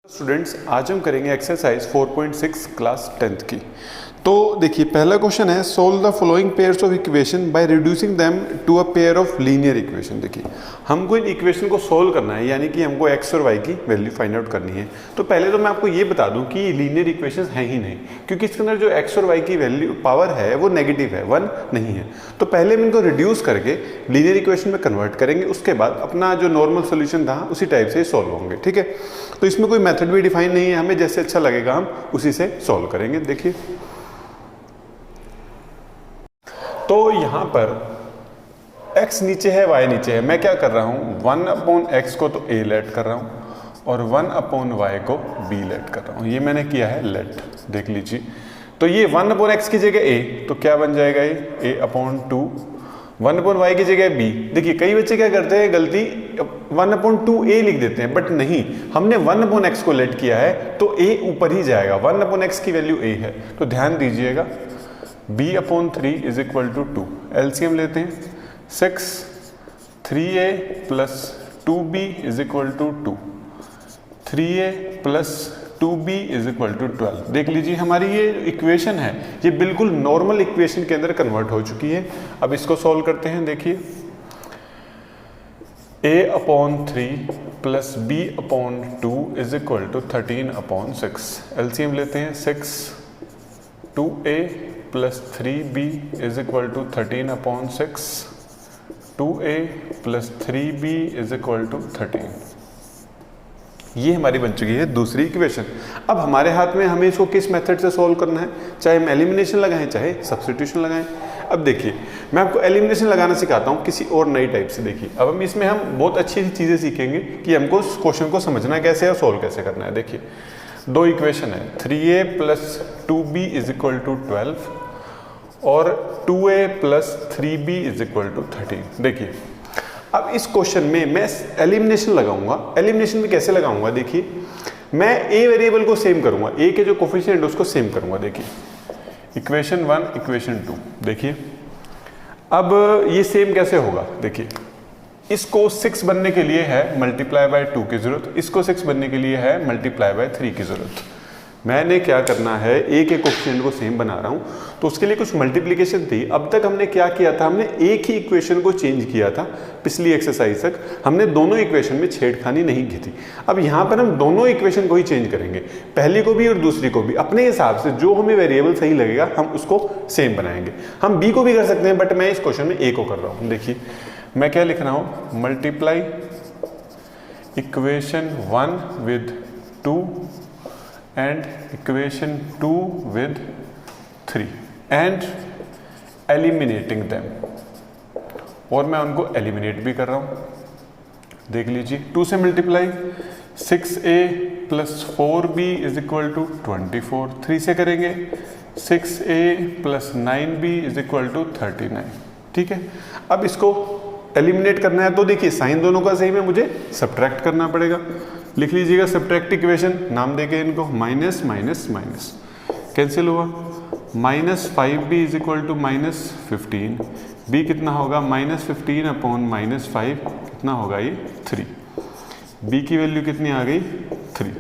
Students, आज हम करेंगे एक्सरसाइज 4.6 क्लास 10th की। तो देखिए, पहला क्वेश्चन है solve the following pairs of equation by reducing them to a pair of linear equation. देखिए, हमको इन इक्वेशन को सोल्व करना है, यानी कि हमको एक्स और वाई की वैल्यू फाइंड आउट करनी है। तो पहले तो मैं आपको ये बता दूं कि लीनियर इक्वेशन है ही नहीं, क्योंकि इसके अंदर जो एक्स और वाई की वैल्यू पावर है वो नेगेटिव है, 1 नहीं है। तो पहले हम इनको रिड्यूस करके लीनियर इक्वेशन में कन्वर्ट करेंगे, उसके बाद अपना जो नॉर्मल सोल्यूशन था उसी टाइप से सॉल्व होंगे। ठीक है, तो इसमें कोई मेथड भी डिफाइन नहीं है, हमें जैसे अच्छा लगेगा हम उसी से सॉल्व करेंगे। देखिए, तो यहां पर x नीचे है, y नीचे है, मैं क्या कर रहा हूं 1/x को तो a लेट कर रहा हूं और 1/y को b लेट कर रहा हूं। ये मैंने किया है लेट, देख लीजिए। तो ये 1/x की जगह a, तो क्या बन जाएगा ये a/2, 1/y की जगह b। देखिए, कई बच्चे क्या करते हैं गलती 1/2a लिख देते हैं, बट नहीं, हमने 1/x को लेट किया है तो a ऊपर ही जाएगा, 1/x की वैल्यू a है। तो ध्यान दीजिएगा, b/3 is equal to 2, LCM लेते हैं 6, 3a plus 2b is equal to 2, 3a plus 2b is equal to 12। देख लीजिए, हमारी ये इक्वेशन है, ये बिल्कुल नॉर्मल इक्वेशन के अंदर कन्वर्ट हो चुकी है। अब इसको सॉल्व करते हैं। देखिए, a/3 plus b/2 is equal to 13/6, LCM लेते हैं 6, 2a plus 3b is equal to 13/6, 2a plus 3b is equal to 13। ये हमारी बन चुकी है दूसरी इक्वेशन। अब हमारे हाथ में हमें इसको किस मेथड से सॉल्व करना है, चाहे हम एलिमिनेशन लगाएं चाहे सब्स्टिट्यूशन लगाएं। अब देखिए, मैं आपको एलिमिनेशन लगाना सिखाता हूं किसी और नई टाइप से। देखिए, अब हम इसमें बहुत अच्छी चीज़ें सीखेंगे कि हमको क्वेश्चन को समझना कैसे है और सॉल्व कैसे करना है। देखिए, दो इक्वेशन है, 3a plus 2b is equal to 12 और 2a plus 3b is equal to 13। देखिए, अब इस क्वेश्चन में मैं एलिमिनेशन लगाऊंगा। एलिमिनेशन में कैसे लगाऊंगा, देखिए, मैं a वेरिएबल को सेम करूंगा, a के जो कोफिशिएंट उसको सेम करूंगा। देखिए, इक्वेशन 1 इक्वेशन 2, देखिए अब ये सेम कैसे होगा। देखिए, इसको 6 बनने के लिए है मल्टीप्लाई बाय 2 की जरूरत, इसको 6 बनने के लिए है मल्टीप्लाई बाय 3 की जरूरत। मैंने क्या करना है, a के कोफिशिएंट को सेम बना रहा हूं, तो उसके लिए कुछ मल्टीप्लिकेशन थी। अब तक हमने क्या किया था, हमने एक ही इक्वेशन को चेंज किया था। पिछली एक्सरसाइज तक हमने दोनों इक्वेशन में छेड़खानी नहीं की थी। अब यहां पर हम दोनों इक्वेशन को ही चेंज करेंगे, पहली को भी और दूसरी को भी। अपने हिसाब से जो हमें वेरिएबल सही लगेगा हम उसको सेम बनाएंगे। हम b को भी कर सकते हैं, बट मैं इस क्वेश्चन में a को कर रहा हूं। देखिए, मैं क्या लिख रहा हूं, multiply equation 1 with 2 and equation 2 with 3 and eliminating them, और मैं उनको एलिमिनेट भी कर रहा हूं। देख लीजिए, 2 से multiply 6a plus 4b is equal to 24, 3 से करेंगे 6a plus 9b is equal to 39। ठीक है, अब इसको एलिमिनेट करना है, तो देखिए साइन दोनों का सेम है, मुझे सब्ट्रैक्ट करना पड़ेगा। लिख लीजिएगा सब्ट्रैक्ट इक्वेशन, नाम देके इनको माइनस माइनस माइनस, कैंसिल हुआ, -5b is equal to -15, b कितना होगा -15/-5 कितना होगा ये 3, b की वैल्यू कितनी आ गई 3।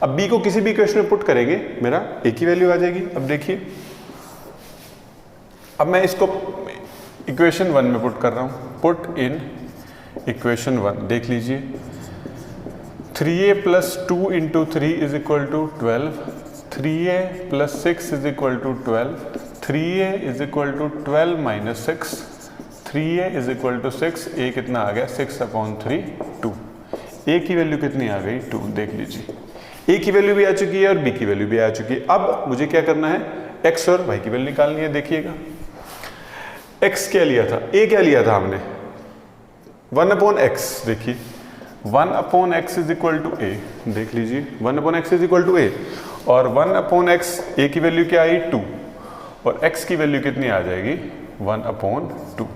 अब b को किसी भी इक्वेशन में पुट करेंगे, मेरा a की वैल्यू आ जाएगी। अब देखिए, अब मैं इसको इक्वेशन 1 में पुट कर रहा हूं, पुट इन इक्वेशन 1। देख लीजिए, 3a plus 2 into 3 is equal to 12, 3a plus 6 is equal to 12, 3a is equal to 12 minus 6, 3a is equal to 6, a कितना आ गया 6/3, 2। a की वैल्यू कितनी आ गई 2। देख लीजिए, a की वैल्यू भी आ चुकी है और b की वैल्यू भी आ चुकी है। अब मुझे क्या करना है, x और y की वैल्यू निकालनी है। देखिएगा, x क्या लिया था, a क्या लिया था हमने 1/x। देखिए, 1/x is equal to a, देख लीजिए 1/x is equal to a, और 1/x a की वैल्यू क्या आई 2, और x की वैल्यू कितनी आ जाएगी 1/2।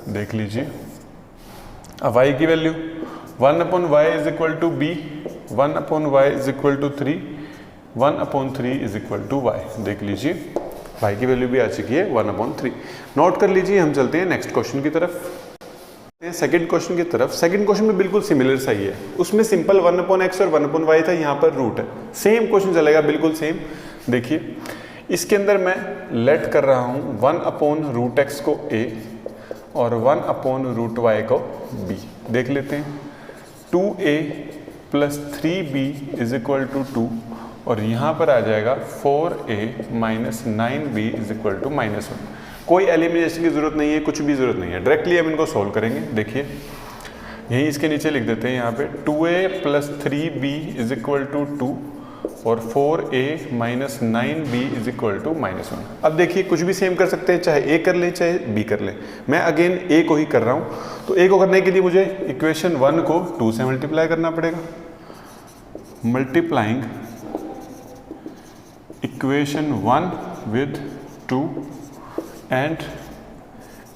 देख लीजिए, अब y की value 1/y is equal to b, 1/y is equal to 3, 1/3 is equal to y। देख लीजिए, y की वैल्यू भी आ चुकी है 1/3। नोट कर लीजिए, हम चलते हैं नेक्स्ट क्वेश्चन की तरफ। सेकंड क्वेश्चन की तरफ। सेकंड क्वेश्चन में बिल्कुल सिमिलर सा ही है, उसमें सिंपल 1/x और 1/y था, यहाँ पर रूट है। सेम क्वेश्चन चलेगा, बिल्कुल सेम। देखिए इसके अंदर मैं लेट कर रहा हूँ 1/√x को a और 1/√y को b। देख लेते हैं 2a + 3b = 2 और यहाँ पर आ जाएगा 4a - 9b = -1। कोई एलिमिनेशन की जरूरत नहीं है, कुछ भी जरूरत नहीं है, डायरेक्टली हम इनको सोल्व करेंगे। देखिए यही इसके नीचे लिख देते हैं यहाँ पे 2a + 3b = 2 और 4a - 9b = -1। अब देखिए कुछ भी सेम कर सकते हैं, चाहे a कर ले चाहे b कर ले। मैं अगेन a को ही कर रहा हूँ, तो a को करने के लिए मुझे इक्वेशन 1 को 2 से मल्टीप्लाई करना पड़ेगा। Multiplying equation 1 with 2 and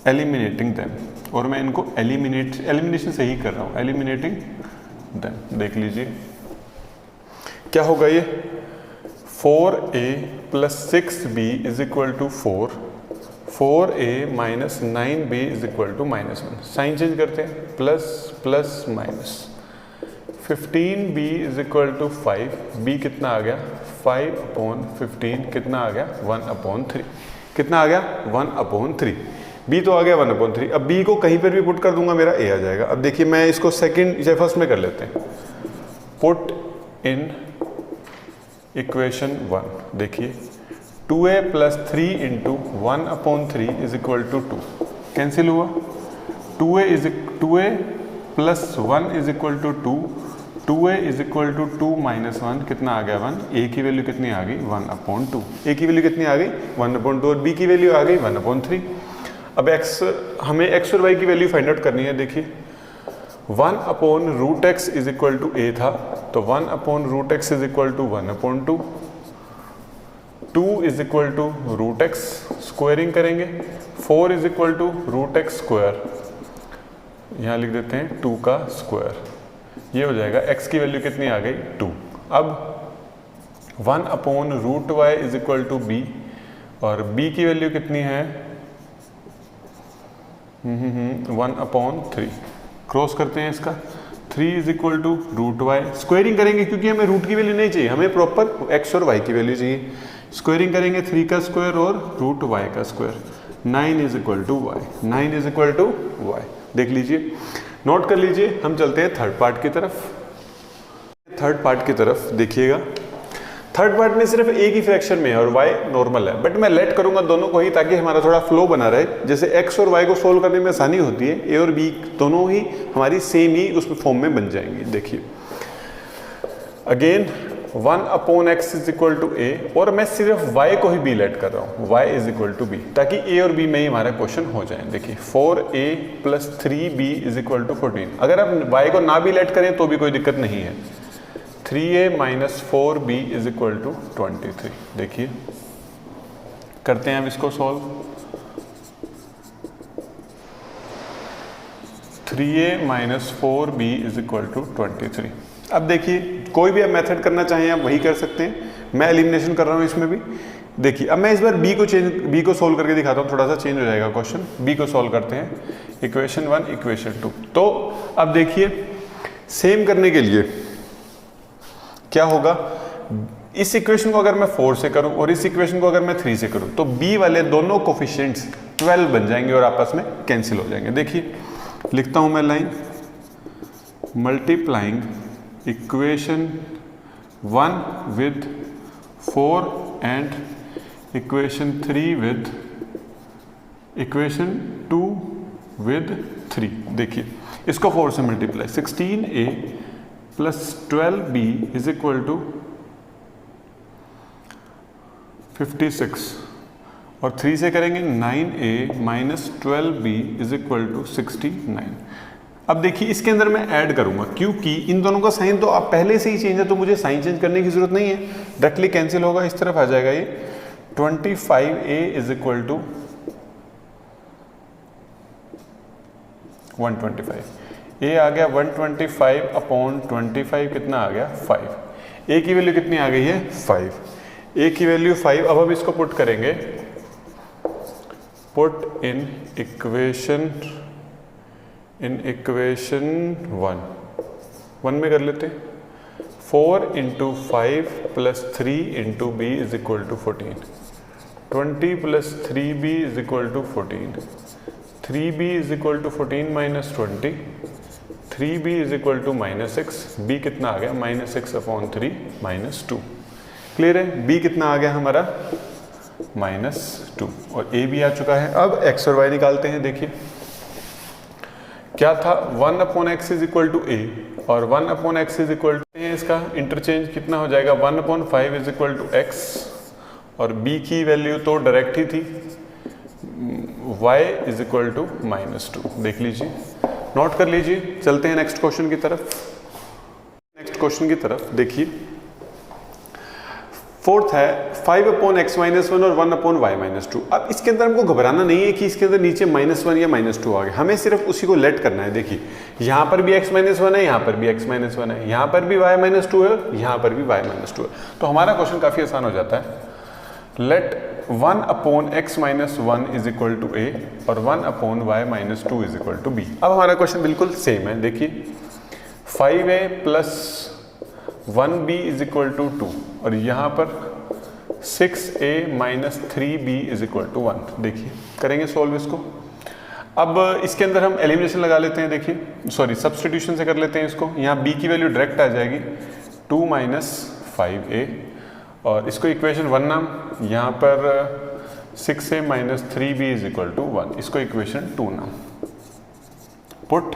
eliminating them, और मैं इनको एलिमिनेशन से ही कर रहा हूँ, एलिमिनेटिंग देम। देख लीजिए क्या होगा ये 4a + 6b = 4, 4a - 9b = -1। Sign change करते हैं, plus plus minus. 15b = 5, b कितना आ गया 5/15, कितना आ गया 1/3, कितना आ गया 1/3, b तो आ गया 1/3। अब b को कहीं पर भी पुट कर दूंगा मेरा a आ जाएगा। अब देखिए मैं इसको सेकंड या फर्स्ट में कर लेते हैं, पुट इन इक्वेशन 1। देखिए 2a + 3 × 1/3 = 2, कैंसिल हुआ। 2a + 1 = 2, 2a = 2 - 1, कितना आ गया 1। a की वैल्यू कितनी आ गई 1/2, a की वैल्यू कितनी आ गई 1/2 और b की वैल्यू आ गई 1/3। अब हमें x और y की वैल्यू फाइंड आउट करनी है। देखिए 1/√x = a था, तो 1/√x = 1/2, 2 = √x, स्क्वायरिंग करेंगे 4 = √x², यहाँ लिख देते हैं 2 का स्क्वायर, ये हो जाएगा। x की वैल्यू कितनी आ गई 2। अब 1/√y = b और b की वैल्यू कितनी है 1/3, क्रॉस करते हैं इसका। 3 = √y, स्क्वायरिंग करेंगे क्योंकि हमें रूट की वैल्यू नहीं चाहिए, हमें प्रॉपर x और y की वैल्यू चाहिए। स्क्वायरिंग करेंगे 3 का स्क्वायर और √y का स्क्वायर, 9 = y, 9 = y। देख लीजिए, नोट कर लीजिए। हम चलते हैं थर्ड पार्ट की तरफ। थर्ड पार्ट की तरफ देखिएगा, थर्ड पार्ट में सिर्फ एक ही फ्रैक्शन में है और y नॉर्मल है, बट मैं लेट करूंगा दोनों को ही ताकि हमारा थोड़ा फ्लो बना रहे। जैसे x और y को सोल्व करने में आसानी होती है, a और b दोनों ही हमारी सेम ही उस फॉर्म में बन जाएंगी। देखिए अगेन 1/x = a और मैं सिर्फ y को ही b लेट कर रहा हूँ, y = b, ताकि a और b में ही हमारा क्वेश्चन हो जाए। देखिए 4a + 3b = 14। अगर आप y को ना भी लेट करें तो भी कोई दिक्कत नहीं है। 3a - 4b = 23। देखिए करते हैं अब इसको सॉल्व। 3a - 4b = 23। अब देखिए कोई भी आप मेथड करना चाहें आप वही कर सकते हैं, मैं एलिमिनेशन कर रहा हूँ इसमें भी। देखिए अब मैं इस बार b को सोल्व करके दिखाता हूँ, थोड़ा सा चेंज हो जाएगा क्वेश्चन। b को सोल्व करते हैं, इक्वेशन 1 इक्वेशन 2। तो अब देखिए सेम करने के लिए क्या होगा, इस इक्वेशन को अगर मैं 4 से करूं और इस इक्वेशन को अगर मैं 3 से करूं तो b वाले दोनों कोफिशिएंट्स 12 बन जाएंगे और आपस में कैंसिल हो जाएंगे। देखिए लिखता हूं मैं line, multiplying equation 1 with 4 and equation 3 with equation 2 with 3। देखिए इसको 4 से मल्टीप्लाई, 16a + 12b = 56 और 3 से करेंगे 9a - 12b = 69। अब देखिए इसके अंदर मैं ऐड करूंगा क्योंकि इन दोनों का साइन तो आप पहले से ही चेंज है, तो मुझे साइन चेंज करने की जरूरत नहीं है, डायरेक्टली कैंसिल होगा, इस तरफ आ जाएगा ये। 25a = 125, a आ गया 125/25, कितना आ गया 5। a की वैल्यू कितनी आ गई है 5, a की वैल्यू 5। अब हम इसको पुट करेंगे, put in equation in equation 1 में कर लेते हैं। 4 × 5 + 3 × b = 14, 20 + 3b = 14, 3b = 14 - 20, 3b = -6, b कितना आ गया -6/3 -2। क्लियर है? b कितना आ गया हमारा -2 और a भी आ चुका है। अब x और y निकालते हैं। देखिए क्या था, 1/x = a और 1/x = इसका इंटरचेंज कितना हो जाएगा 1/5 = x और b की वैल्यू तो डायरेक्ट ही थी, y = -2। देख लीजिए, नोट कर लीजिए। चलते हैं नेक्स्ट क्वेश्चन की तरफ। देखिए फोर्थ है 5/x - 1 और 1/y - 2। अब इसके अंदर हमको घबराना नहीं है कि इसके अंदर नीचे -1 या -2 आ गया, हमें सिर्फ उसी को लेट करना है। देखिए यहाँ पर भी x - 1 है, यहाँ पर भी x - 1 है, यहाँ पर भी y - 2 है, यहाँ पर भी y - 2 है। तो हमारा क्वेश्चन काफ़ी आसान हो जाता है। लेट 1/x - 1 = a और 1/y - 2 = b। अब हमारा क्वेश्चन बिल्कुल सेम है। देखिए 5a + 1b = 2 और यहाँ पर 6a - 3b = 1। देखिए करेंगे सॉल्व इसको। अब इसके अंदर हम एलिमिनेशन लगा लेते हैं। देखिए सॉरी सब्स्टिट्यूशन से कर लेते हैं इसको। यहाँ b की वैल्यू डायरेक्ट आ जाएगी 2 - 5a और इसको इक्वेशन 1 नाम, यहाँ पर 6a - 3b = 1, इसको इक्वेशन 2 नाम। Put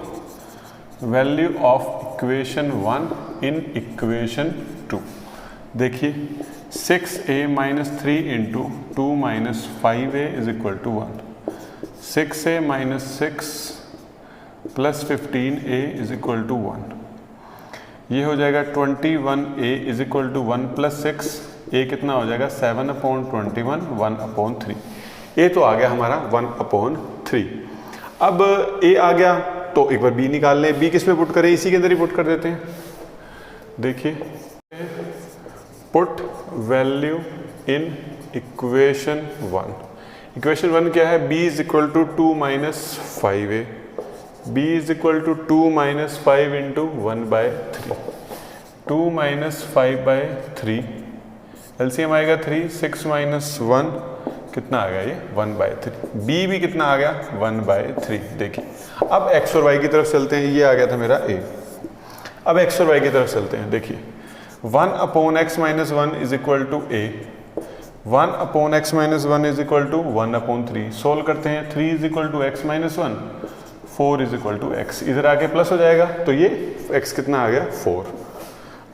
value of equation 1 in equation 2। देखिए 6a - 3 × 2 - 5a = 1, 6a - 6 + 15a = 1, ये हो जाएगा 21a = 1 + 6, a कितना हो जाएगा 7/21, 1/3। a तो आ गया हमारा 1/3। अब a आ गया तो एक बार b निकाल लें। b किस में पुट करें, इसी के अंदर ही पुट कर देते हैं। देखिए put value in equation 1। Equation 1 क्या है, b = 2 - 5a, b = 2 - 5 × 1/3, 2 - 5/3, एलसीएम आएगा 3, 6 - 1 कितना आ गया, ये 1/3। b भी कितना आ गया 1/3। देखिए अब x और y की तरफ चलते हैं। ये आ गया था मेरा a। अब x और y की तरफ चलते हैं। देखिए 1/x - 1 = a, 1/x - 1 = 1/3। सोल्व करते हैं। 3 = x - 1, 4 = x, इधर आके प्लस हो जाएगा तो ये x कितना आ गया 4।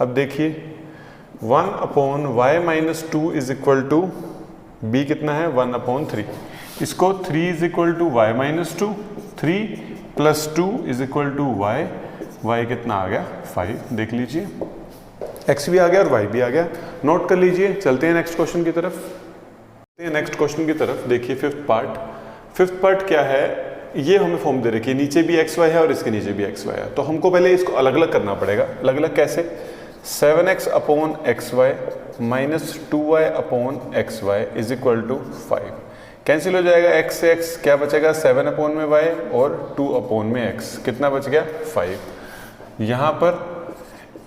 अब देखिए 1/y - 2 = b कितना है 1/3। इसको 3 = y - 2, 3 + 2 = y, y कितना आ गया 5। देख लीजिए x भी आ गया और y भी आ गया। नोट कर लीजिए। चलते हैं नेक्स्ट क्वेश्चन की तरफ। देखिए फिफ्थ पार्ट क्या है, ये हमें फॉर्म दे रखी है, नीचे भी x y है और इसके नीचे भी x y है। तो हमको पहले इसको अलग अलग करना पड़ेगा। अलग अलग कैसे, 7x/xy - 2y/xy = 5। कैंसिल हो जाएगा, x से x क्या बचेगा 7/y और 2/x, कितना बच गया 5। यहाँ पर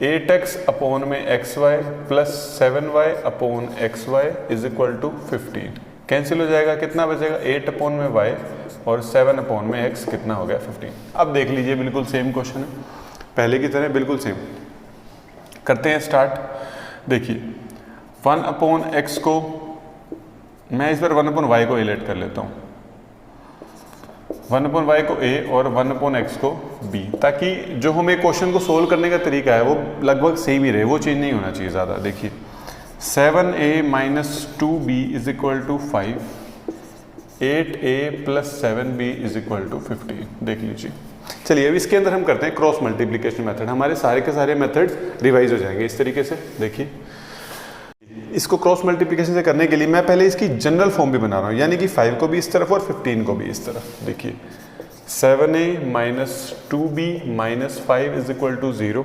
8x/xy + 7y/xy = 15। कैंसिल हो जाएगा, कितना बचेगा 8/y और 7/x, कितना हो गया 15। अब देख लीजिए बिल्कुल सेम क्वेश्चन है, पहले की तरह बिल्कुल सेम। करते हैं स्टार्ट। देखिए 1/x को मैं इस बार 1/y को इलेक्ट कर लेता हूँ, 1/y को a और 1/x को b, ताकि जो हमें क्वेश्चन को सोल्व करने का तरीका है वो लगभग सेम ही रहे, वो चेंज नहीं होना चाहिए ज़्यादा। देखिए 7a - 2b = 5, 8a + 7b = 15। देख लीजिए। चलिए अब इसके अंदर हम करते हैं क्रॉस मल्टीप्लिकेशन मेथड। हमारे सारे के सारे मेथड्स रिवाइज हो जाएंगे इस तरीके से। देखिए इसको क्रॉस मल्टीप्लिकेशन से करने के लिए मैं पहले इसकी जनरल फॉर्म भी बना रहा हूँ, यानी कि 5 को भी इस तरफ और 15 को भी इस तरफ। देखिए 7a - 2b - 5 = 0,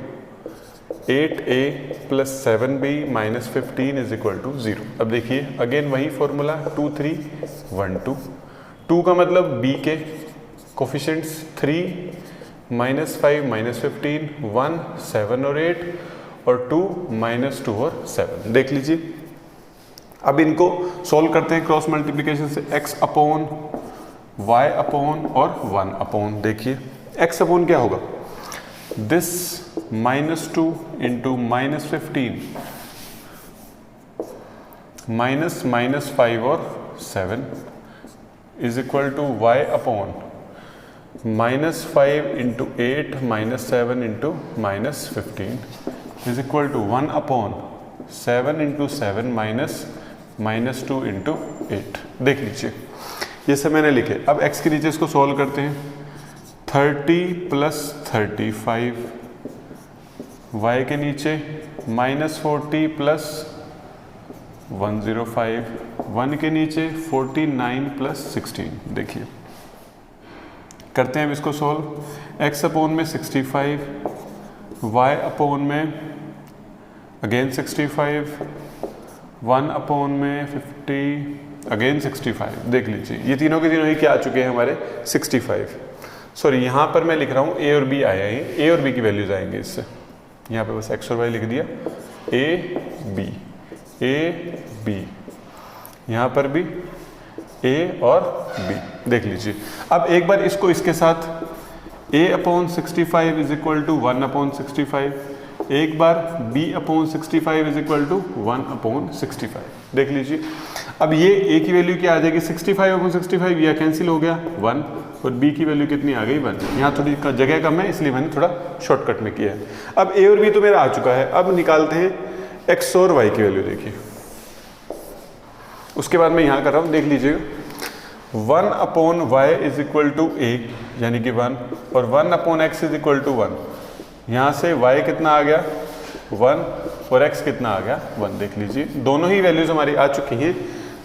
8a + 7b - 15 = 0। अब देखिए अगेन वही फॉर्मूला 2 3 1 2। 2 का मतलब b के कोफिशिएंट्स 3 -5 -15 1 7 और 8 और 2 -2 और 7। देख लीजिए, अब इनको सॉल्व करते हैं क्रॉस मल्टीप्लिकेशन से। x अपॉन y अपॉन और 1 अपॉन। देखिए x अपॉन क्या होगा, दिस -2 इंटू -15 -5 और 7 is equal to y upon -5 into 8 -7 into -15 is equal to 1 upon 7 into 7 -2 into 8। देख लीजिए, ये सब मैंने लिखे। अब x के नीचे इसको सॉल्व करते हैं। 30 प्लस 35, y के नीचे -40 प्लस 105, 1 के नीचे 49 प्लस 16। देखिए करते हैं अब इसको सॉल्व। x अपोन में 65, y अपोन में अगेन 65, 1 अपोन में 50 अगेन 65। देख लीजिए ये तीनों के तीनों ही क्या आ चुके हैं हमारे 65। सॉरी यहाँ पर मैं लिख रहा हूँ a और b आया है, a और b की वैल्यूज आएंगे इससे। यहाँ पे बस x और y लिख दिया, a b, यहाँ पर भी a और b। देख लीजिए अब एक बार इसको इसके साथ a upon 65 is equal to 1 upon 65, एक बार b upon 65 is equal to 1 upon 65। देख लीजिए अब ये a की वैल्यू क्या आ जाएगी, 65 अपॉन 65, यह कैंसिल हो गया 1, और b की वैल्यू कितनी आ गई 1। यहाँ थोड़ी जगह कम है इसलिए मैंने थोड़ा शॉर्टकट में किया है। अब a और b तो मेरा आ चुका है, अब निकालते हैं x और y की वैल्यू। देखिए उसके बाद मैं यहाँ कर रहा हूँ, देख लीजिएगा 1 upon y is equal to a यानी कि 1, और 1 upon x is equal to 1। यहाँ से y कितना आ गया 1 और x कितना आ गया 1। देख लीजिए दोनों ही वैल्यूज हमारी आ चुकी हैं,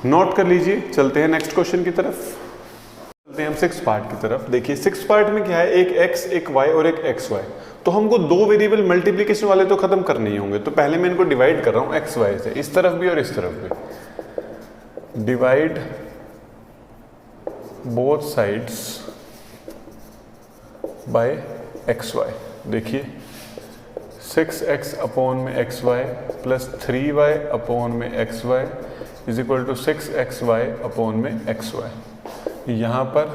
नोट कर लीजिए। चलते हैं नेक्स्ट क्वेश्चन की तरफ, चलते हैं हम 6th पार्ट की तरफ। देखिए 6th पार्ट में क्या है, एक x एक y और एक xy। तो हमको दो वेरिएबल मल्टीप्लिकेशन वाले तो खत्म करने ही होंगे, तो पहले मैं इनको डिवाइड कर रहा हूँ एक्स वाई से, इस तरफ भी और इस तरफ भी। Divide both sides by x y. देखिए 6x अपॉन में x y plus 3y upon में x y is equal to 6xy upon में एक्स वाई। यहाँ पर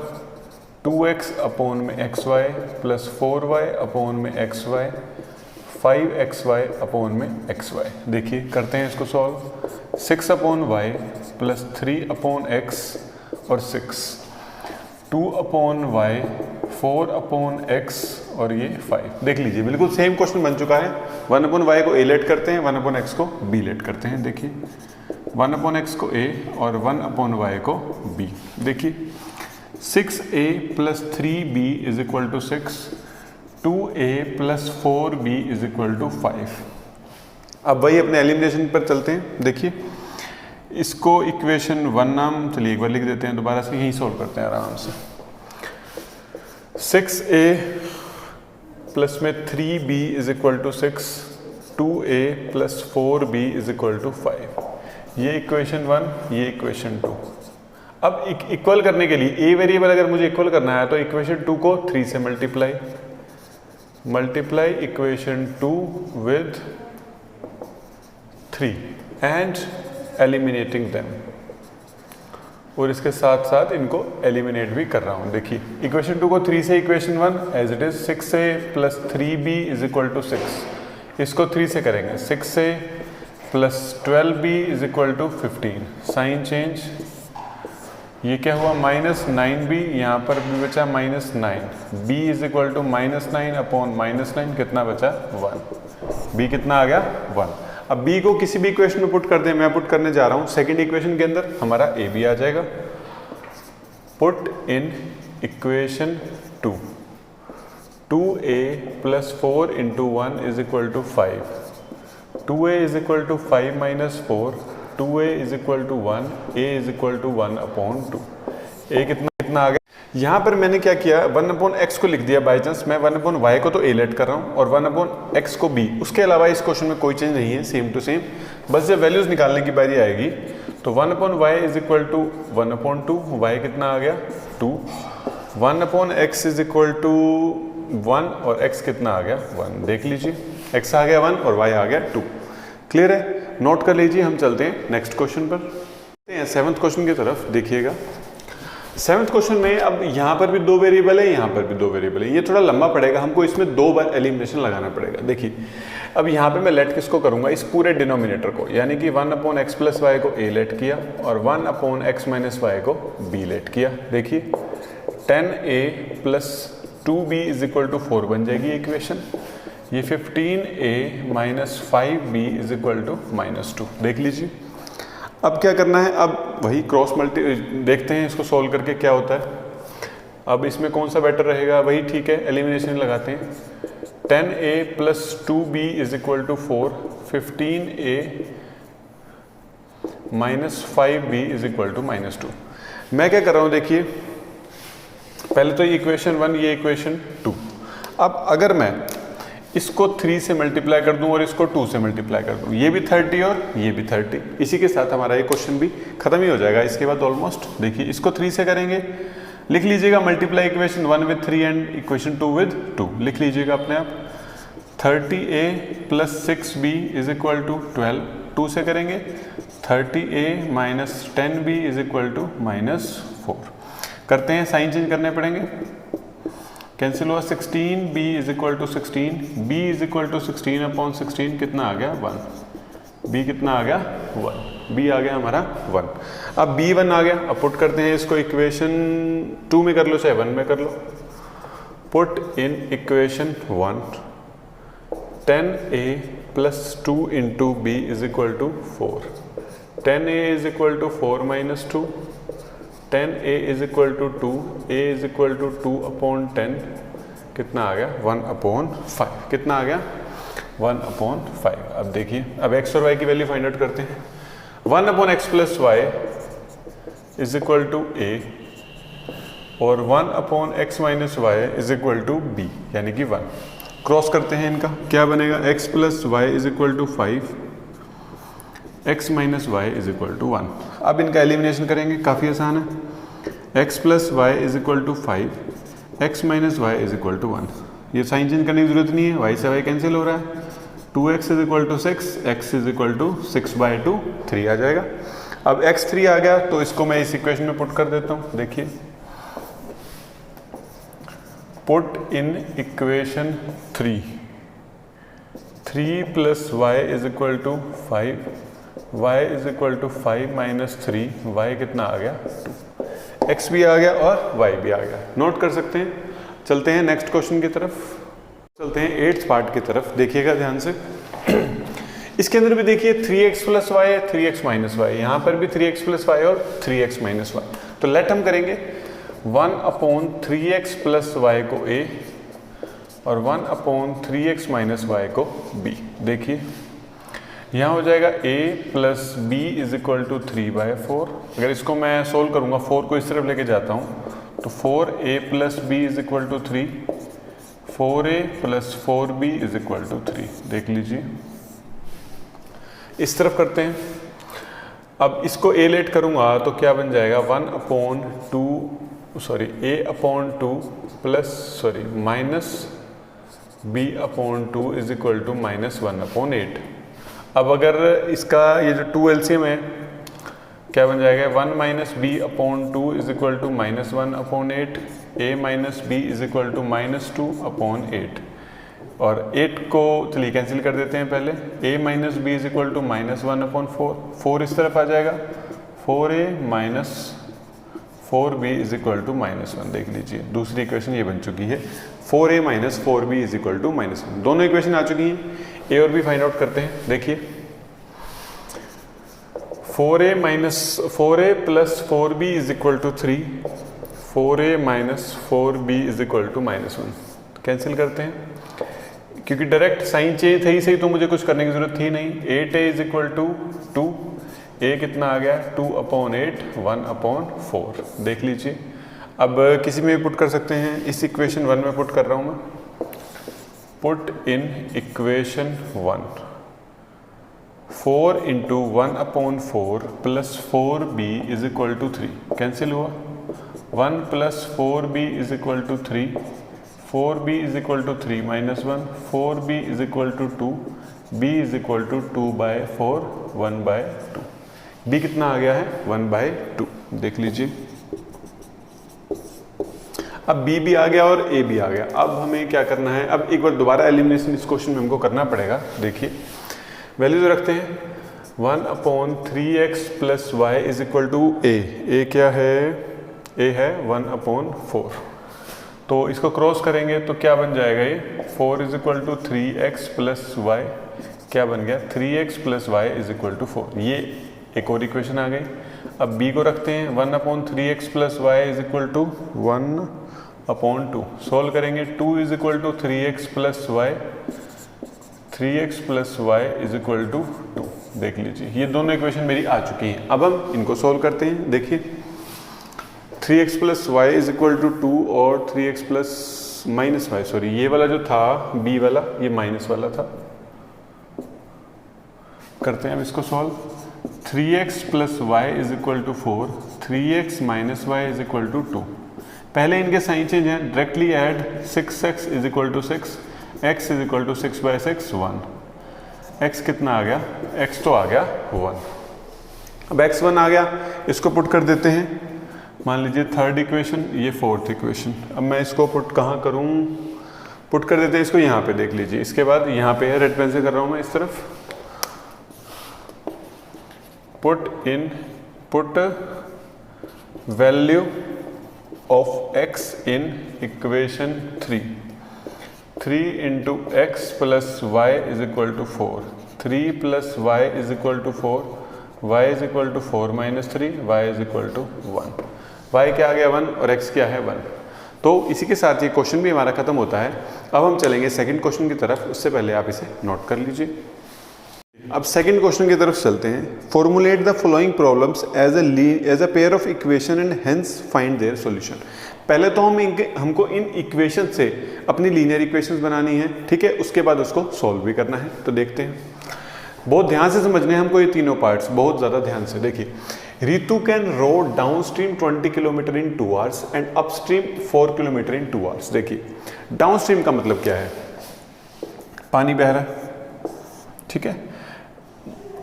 2x अपॉन में x y plus 4y upon में एक्स वाई, 5xy अपॉन में x y. देखिए करते हैं इसको solve. 6 upon y plus 3 upon x और 6, 2 अपॉन वाई, 4 अपॉन एक्स और ये 5। देख लीजिए बिल्कुल सेम क्वेश्चन बन चुका है। 1 अपॉन वाई को a लेट करते हैं, 1 अपॉन एक्स को b लेट करते हैं। देखिए 1 अपॉन एक्स को a और 1 अपॉन वाई को b। देखिए 6a plus 3b is equal to 6, 2a plus 4b is equal to 5। अब वही अपने एलिमिनेशन पर चलते हैं। देखिए इसको इक्वेशन 1 नाम, चलिए एक बार लिख देते हैं, दोबारा से यही सोल्व करते हैं आराम से। 6a प्लस में 3b is equal to 6, 2a plus 4b is equal to 5। ये इक्वेशन 1, ये इक्वेशन 2। अब इक्वल करने के लिए a वेरिएबल अगर मुझे इक्वल करना है तो इक्वेशन 2 को 3 से multiply equation 2 with 3 and eliminating them, और इसके साथ साथ इनको एलिमिनेट भी कर रहा हूं। देखिए इक्वेशन 2 को 3 से equation 1 as it is 6a plus 3b is equal to 6, इसको 3 से करेंगे 6a plus 12b is equal to 15। Sign change, ये क्या हुआ -9b, यहाँ पर भी बचा -9, b is equal to -9 upon -9 कितना बचा 1, b कितना आ गया 1। अब b को किसी भी इक्वेशन में पुट कर दें, मैं पुट करने जा रहा हूँ सेकंड इक्वेशन के अंदर, हमारा a भी आ जाएगा। Put in equation 2, 2a plus 4 into 1 is equal to 5, 2a is equal to 5 minus 4, 2a is equal to 1, a is equal to 1 upon 2। a कितना आ गया, यहाँ पर मैंने क्या किया 1 अपॉन एक्स को लिख दिया बाई चांस, मैं 1 अपॉन वाई को तो a लेट कर रहा हूँ और 1 अपॉन एक्स को b। उसके अलावा इस क्वेश्चन में कोई चेंज नहीं है, सेम टू सेम। बस जब वैल्यूज निकालने की बारी आएगी तो 1 upon y is equal to 1 upon 2, y कितना आ गया 2, 1 upon x is equal to 1 और x कितना आ गया 1। देख लीजिए x आ गया 1 और y आ गया 2। क्लियर है, नोट कर लीजिए। हम चलते हैं नेक्स्ट क्वेश्चन पर, 7th क्वेश्चन की तरफ। देखिएगा 7th क्वेश्चन में अब यहाँ पर भी 2 वेरिएबल है, यहाँ पर भी 2 वेरिएबल है। ये थोड़ा लंबा पड़ेगा, हमको इसमें 2 बार एलिमिनेशन लगाना पड़ेगा। देखिए अब यहाँ पे मैं लेट किसको करूँगा, इस पूरे डिनोमिनेटर को, यानी कि 1/x + y को a लेट किया और 1/x - y को b लेट किया। देखिए 10a + 2b = 4 बन जाएगी इक्वेशन। ये 15a - 5b = -2। देख लीजिए अब क्या करना है, अब वही क्रॉस मल्टी देखते हैं इसको सोल्व करके क्या होता है। अब इसमें कौन सा बेटर रहेगा, वही ठीक है, एलिमिनेशन लगाते हैं। 10a + 2b = 4, 15a - 5b = -2। मैं क्या कर रहा हूँ, देखिए पहले तो ये इक्वेशन 1, ये इक्वेशन 2। अब अगर मैं इसको 3 से मल्टीप्लाई कर दूं और इसको 2 से मल्टीप्लाई कर दूं, ये भी 30 और ये भी 30, इसी के साथ हमारा ये क्वेश्चन भी खत्म ही हो जाएगा इसके बाद ऑलमोस्ट। देखिए इसको 3 से करेंगे, लिख लीजिएगा multiply equation 1 with 3 and equation 2 with 2, लिख लीजिएगा अपने आप। 30a + 6b = 12, 2 से करेंगे 30a - 10b = -4। करते हैं, साइन चेंज करने पड़ेंगे, कैंसिल हुआ। 16b = 16, b = 16/16 कितना आ गया 1, b कितना आ गया 1, b आ गया हमारा 1। अब b1 आ गया, अब पुट करते हैं इसको इक्वेशन 2 में कर लो चाहे 1 में कर लो। Put in equation 1, 10a + 2 × b = 4, 10a = 4 - 2, 10a = 2, a = 2/10 कितना आ गया 1/5, कितना आ गया 1/5। अब देखिए अब x और y की वैल्यू फाइंड आउट करते हैं। 1/x + y = a और 1/x - y = b, यानी कि 1। क्रॉस करते हैं इनका, क्या बनेगा, x + y = 5, x - y = 1। अब इनका एलिमिनेशन करेंगे, काफ़ी आसान है। x + y = 5, x - y = 1। ये साइन चेंज करने की जरूरत नहीं है, y से y कैंसिल हो रहा है। 2x = 6, x = 6/2, 3 आ जाएगा। अब x 3 आ गया तो इसको मैं इस इक्वेशन में पुट कर देता हूँ। देखिए put in equation 3, 3 + y = 5, y = 5 - 3, y कितना आ गया 2, x भी आ गया और y भी आ गया। नोट कर सकते हैं। चलते हैं नेक्स्ट क्वेश्चन की तरफ, चलते हैं 8th पार्ट की तरफ। देखिएगा ध्यान से, इसके अंदर भी देखिए 3x + y है, 3x - y, यहाँ पर भी 3x + y और 3x - y। तो लेट हम करेंगे 1/3x + y को a और 1/3x - y को b। देखिए यहाँ हो जाएगा a + b = 3/4। अगर इसको मैं सोल्व करूँगा, 4 को इस तरफ लेके जाता हूँ तो 4a + b = 3, 4a + 4b = 3। देख लीजिए इस तरफ करते हैं। अब इसको a लेट करूँगा तो क्या बन जाएगा, a/2 -b/2 = -1/8। अब अगर इसका ये जो 2 LCM है क्या बन जाएगा, 1 - b/2 = -1/8, a - b = -2/8 और 8 को चलिए कैंसिल कर देते हैं पहले। a - b = -1/4, 4 इस तरफ आ जाएगा, 4a - 4b = -1। देख लीजिए दूसरी इक्वेशन ये बन चुकी है, 4a - 4b = -1। दोनों इक्वेशन आ चुकी हैं। a और b फाइंड आउट करते हैं। देखिए 4a + 4b = 3, 4a - 4b = -1। Cancel करते हैं क्योंकि डायरेक्ट साइन चेंज थे ही सही, तो मुझे कुछ करने की जरूरत थी नहीं। 8a = 2, a कितना आ गया 2/8, 1/4। देख लीजिए अब किसी में भी पुट कर सकते हैं। इस इक्वेशन 1 में पुट कर रहा हूँ मैं। Put in equation 1, 4 × 1/4 + 4b = 3। Cancel हुआ, 1 + 4b = 3, 4b is equal to 3 minus 1, 4b is equal to 2, b is equal to 2/4, 1/2। b कितना आ गया है 1/2, देख लीजिए। अब b भी आ गया और a भी आ गया। अब हमें क्या करना है, अब एक बार दोबारा एलिमिनेशन इस क्वेश्चन में हमको करना पड़ेगा। देखिए वैल्यूज रखते हैं 1/3x plus y is equal to a क्या है, a है 1/4। तो इसको क्रॉस करेंगे तो क्या बन जाएगा, ये 4 is equal to 3x plus y, क्या बन गया 3x plus y is equal to 4। ये एक और इक्वेशन आ गई। अब b को रखते हैं 1/3x plus y is equal to 1/2। Solve करेंगे 2 is equal to 3x plus y, 3x plus y is equal to 2। देख लीजिए ये दोनों इक्वेशन मेरी आ चुकी हैं। अब हम इनको सोल्व करते हैं। देखिए 3x plus y is equal to 2 और 3x plus minus Y, sorry ये वाला जो था b वाला ये माइनस वाला था। करते हैं अब इसको solve. 3x plus y is equal to 4, 3x minus y is equal to 2। पहले इनके साइन चेंज हैं, directly add 6x is equal to 6, x is equal to 6/6 1। x कितना आ गया, x तो आ गया 1। अब x1 आ गया, इसको पुट कर देते हैं। मान लीजिए थर्ड इक्वेशन, ये फोर्थ इक्वेशन। अब मैं इसको पुट कहाँ करूँ, पुट कर देते हैं इसको यहाँ पे। देख लीजिए इसके बाद यहाँ पे है, रेड पेन से कर रहा हूँ मैं इस तरफ। Put value of x in equation 3 इंटू x plus y is equal to 4, 3 plus y is equal to 4, y is equal to 4 minus 3, y is equal to 1। y क्या आ गया 1 और x क्या है 1। तो इसी के साथ ये क्वेश्चन भी हमारा खत्म होता है। अब हम चलेंगे सेकंड क्वेश्चन की तरफ, उससे पहले आप इसे नोट कर लीजिए। अब सेकंड क्वेश्चन की तरफ चलते हैं। Formulate the following problems as a pair of equation and hence find their solution. पहले तो हमको इन इक्वेशन से अपनी लीनियर इक्वेशंस बनानी है, ठीक है। उसके बाद उसको सॉल्व भी करना है। तो देखते हैं, बहुत ध्यान से समझने हैं हमको ये तीनों पार्ट्स, बहुत ज़्यादा ध्यान से। देखिए Ritu can row downstream 20 kilometre in 2 hours and upstream 4 kilometre in 2 hours। देखिए डाउन स्ट्रीम का मतलब क्या है, पानी बह रहा है, ठीक है।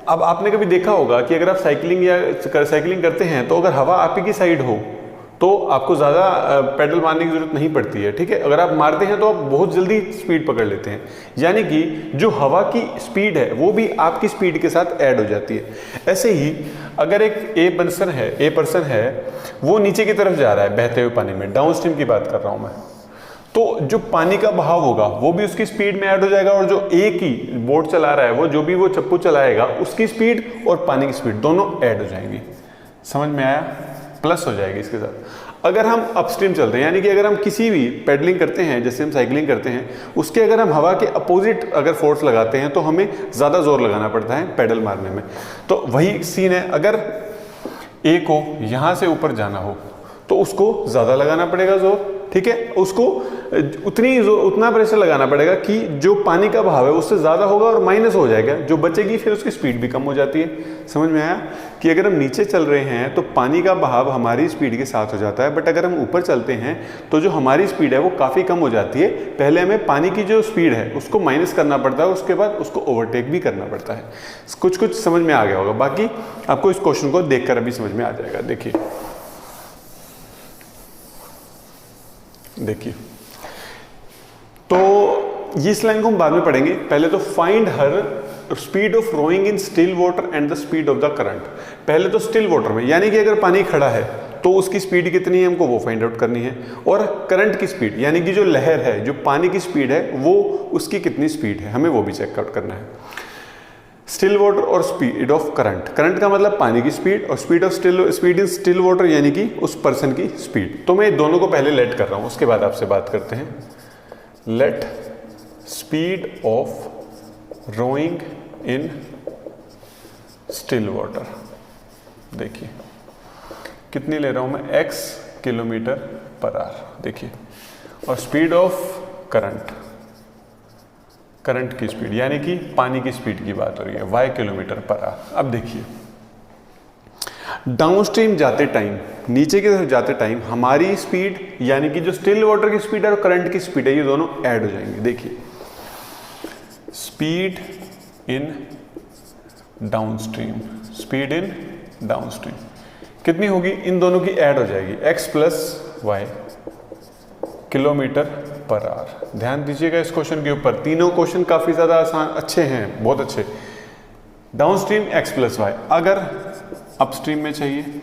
अब आपने कभी देखा होगा कि अगर आप साइकिलिंग करते हैं तो अगर हवा आप ही की साइड हो तो आपको ज़्यादा पेडल मारने की ज़रूरत नहीं पड़ती है, ठीक है। अगर आप मारते हैं तो आप बहुत जल्दी स्पीड पकड़ लेते हैं, यानी कि जो हवा की स्पीड है वो भी आपकी स्पीड के साथ ऐड हो जाती है। ऐसे ही अगर एक ए पर्सन है वो नीचे की तरफ जा रहा है बहते हुए पानी में, डाउन स्ट्रीम की बात कर रहा हूँ मैं, तो जो पानी का बहाव होगा वो भी उसकी स्पीड में ऐड हो जाएगा, और जो ए की बोट चला रहा है वो जो भी वो चप्पू चलाएगा उसकी स्पीड और पानी की स्पीड दोनों ऐड हो जाएंगी। समझ में आया, प्लस हो जाएगी इसके साथ। अगर हम अपस्ट्रीम चलते हैं, यानी कि अगर हम किसी भी पेडलिंग करते हैं, जैसे हम साइकिलिंग करते हैं, उसके अगर हम हवा के अपोजिट अगर फोर्स लगाते हैं तो हमें ज़्यादा जोर लगाना पड़ता है पेडल मारने में। तो वही सीन है, अगर ए को यहाँ से ऊपर जाना हो तो उसको ज़्यादा लगाना पड़ेगा जोर, ठीक है। उसको उतना प्रेशर लगाना पड़ेगा कि जो पानी का बहाव है उससे ज़्यादा होगा और माइनस हो जाएगा, जो बचेगी फिर उसकी स्पीड भी कम हो जाती है। समझ में आया कि अगर हम नीचे चल रहे हैं तो पानी का बहाव हमारी स्पीड के साथ हो जाता है, बट अगर हम ऊपर चलते हैं तो जो हमारी स्पीड है वो काफ़ी कम हो जाती है। पहले हमें पानी की जो स्पीड है उसको माइनस करना पड़ता है, उसके बाद उसको ओवरटेक भी करना पड़ता है। कुछ समझ में आ गया होगा, बाकी आपको इस क्वेश्चन को देखकर अभी समझ में आ जाएगा। देखिए तो ये इस लाइन को हम बाद में पढ़ेंगे। पहले तो find her speed of rowing in still water and the speed of the current. पहले तो स्टिल वाटर में, यानी कि अगर पानी खड़ा है तो उसकी स्पीड कितनी है हमको वो फाइंड आउट करनी है, और करंट की स्पीड यानी कि जो लहर है, जो पानी की स्पीड है वो उसकी कितनी स्पीड है हमें वो भी चेक आउट करना है। स्टिल वाटर और स्पीड ऑफ करंट, करंट का मतलब पानी की स्पीड, और स्पीड इन स्टिल वाटर यानी कि उस पर्सन की स्पीड। तो मैं दोनों को पहले लेट कर रहा हूं, उसके बाद आपसे बात करते हैं। Let speed of rowing in still water, देखिए कितनी ले रहा हूं मैं, x किलोमीटर पर आवर, देखिए। और स्पीड ऑफ करंट की स्पीड यानी कि पानी की स्पीड की बात हो रही है, y किलोमीटर पर आवर। अब देखिए डाउन स्ट्रीम जाते टाइम, नीचे की तरफ जाते टाइम हमारी स्पीड यानी कि जो स्टिल वाटर की स्पीड है और करंट की स्पीड है ये दोनों ऐड हो जाएंगे। देखिए speed in downstream, speed in downstream कितनी होगी, इन दोनों की ऐड हो जाएगी x + y kilometre per our. ध्यान दीजिएगा इस क्वेश्चन के ऊपर, तीनों क्वेश्चन काफी ज्यादा आसान अच्छे हैं, बहुत अच्छे। डाउनस्ट्रीम x + y, अगर अपस्ट्रीम में चाहिए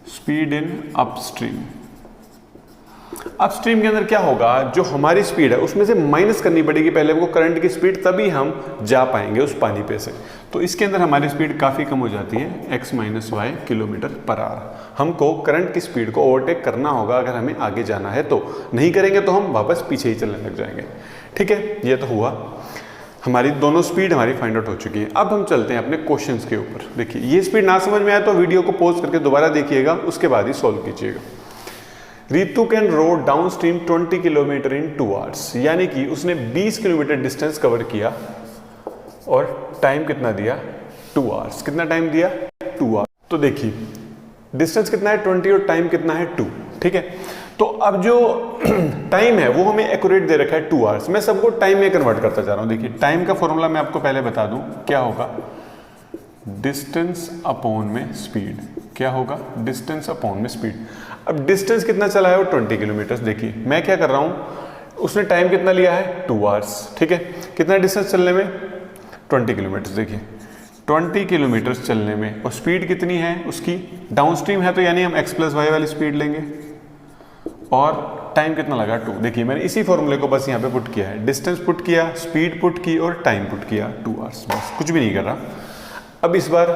स्पीड इन अपस्ट्रीम, अपस्ट्रीम के अंदर क्या होगा, जो हमारी स्पीड है उसमें से माइनस करनी पड़ेगी पहले हमको करंट की स्पीड, तभी हम जा पाएंगे उस पानी पे से। तो इसके अंदर हमारी स्पीड काफ़ी कम हो जाती है x - y kilometre per our. हमको करंट की स्पीड को ओवरटेक करना होगा अगर हमें आगे जाना है, तो नहीं करेंगे तो हम वापस पीछे ही चलने लग जाएंगे। ठीक है, ये तो हुआ, हमारी दोनों स्पीड हमारी फाइंड आउट हो चुकी है। अब हम चलते हैं अपने क्वेश्चंस के ऊपर। देखिए ये स्पीड ना समझ में आए तो वीडियो को पॉज करके दोबारा देखिएगा, उसके बाद ही सॉल्व कीजिएगा। Ritu can row downstream 20 kilometre in 2 hours, यानी कि उसने 20 किलोमीटर डिस्टेंस कवर किया और टाइम कितना दिया 2 आवर्स। कितना टाइम दिया 2 आवर्स। तो देखिए डिस्टेंस कितना है 20 और टाइम कितना है 2। ठीक है, तो अब जो टाइम है वो हमें एक्यूरेट दे रखा है 2 आवर्स। मैं सबको टाइम में कन्वर्ट करता जा रहा हूं। देखिए टाइम का फॉर्मूला मैं आपको पहले बता दूं क्या होगा, डिस्टेंस अपॉन में स्पीड। क्या होगा, डिस्टेंस अपॉन में स्पीड। अब डिस्टेंस कितना चला है वो 20 किलोमीटर। देखिए मैं क्या कर रहा हूं, उसने टाइम कितना लिया है 2 आवर्स। ठीक है, कितना डिस्टेंस चलने में 20 किलोमीटर। देखिए 20 किलोमीटर चलने में, और स्पीड कितनी है उसकी, डाउनस्ट्रीम है तो यानी हम x + y वाली स्पीड लेंगे, और टाइम कितना लगा 2। देखिए मैंने इसी फॉर्मूले को बस यहाँ पे पुट किया है, डिस्टेंस पुट किया, स्पीड पुट की और टाइम पुट किया 2 आवर्स, बस कुछ भी नहीं कर रहा। अब इस बार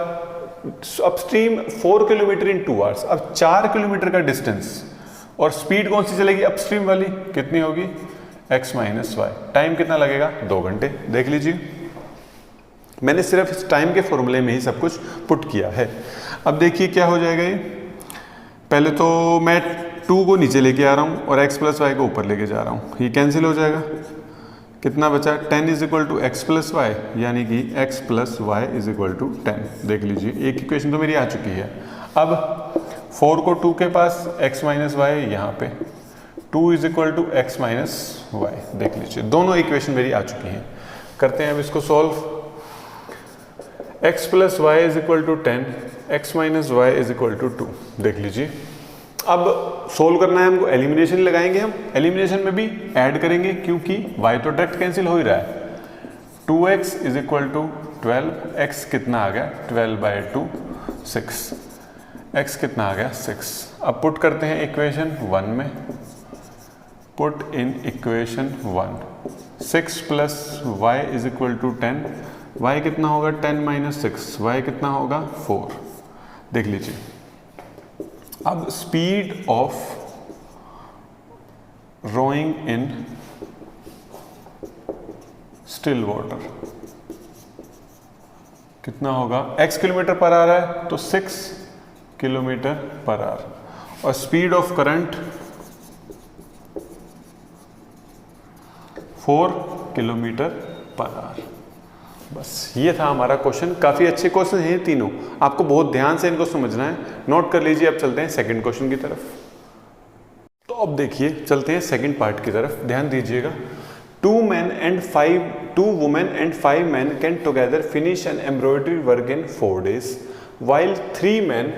अपस्ट्रीम 4 किलोमीटर इन 2 आवर्स। अब 4 किलोमीटर का डिस्टेंस और स्पीड कौन सी चलेगी, अपस्ट्रीम वाली, कितनी होगी x - y। टाइम कितना लगेगा 2 घंटे। देख लीजिए मैंने सिर्फ इस टाइम के फॉर्मूले में ही सब कुछ पुट किया है। अब देखिए क्या हो जाएगा ये, पहले तो मैं 2 को नीचे लेके आ रहा हूँ और x + y को ऊपर लेके जा रहा हूँ, ये कैंसिल हो जाएगा। कितना बचा, 10 = x + y, यानी कि x + y = 10। देख लीजिए एक इक्वेशन तो मेरी आ चुकी है। अब 4 को 2 के पास, x - y यहाँ पे 2 = x - y। देख लीजिए दोनों इक्वेशन मेरी आ चुकी हैं। करते हैं अब इसको solve. x + y = 10, x - y = 2। देख लीजिए अब सोल्व करना है हमको, एलिमिनेशन लगाएंगे हम, एलिमिनेशन में भी ऐड करेंगे क्योंकि y तो डायरेक्ट कैंसिल हो ही रहा है। 2x = 12, x कितना आ गया 12/2, 6, x कितना आ गया 6। अब पुट करते हैं इक्वेशन 1 में, put in equation 1, 6 + y = 10, y कितना होगा 10 - 6, y कितना होगा 4। देख लीजिए अब speed of rowing in still water कितना होगा, x किलोमीटर पर आ रहा है तो 6 किलोमीटर पर आवर, और speed of current 4 kilometre per our. बस ये था हमारा क्वेश्चन। काफ़ी अच्छे क्वेश्चन हैं तीनों, आपको बहुत ध्यान से इनको समझना है, नोट कर लीजिए। अब चलते हैं सेकंड क्वेश्चन की तरफ। तो अब देखिए चलते हैं सेकंड पार्ट की तरफ, ध्यान दीजिएगा। 2 women and 5 men can together finish an embroidery work in 4 days, while 3 women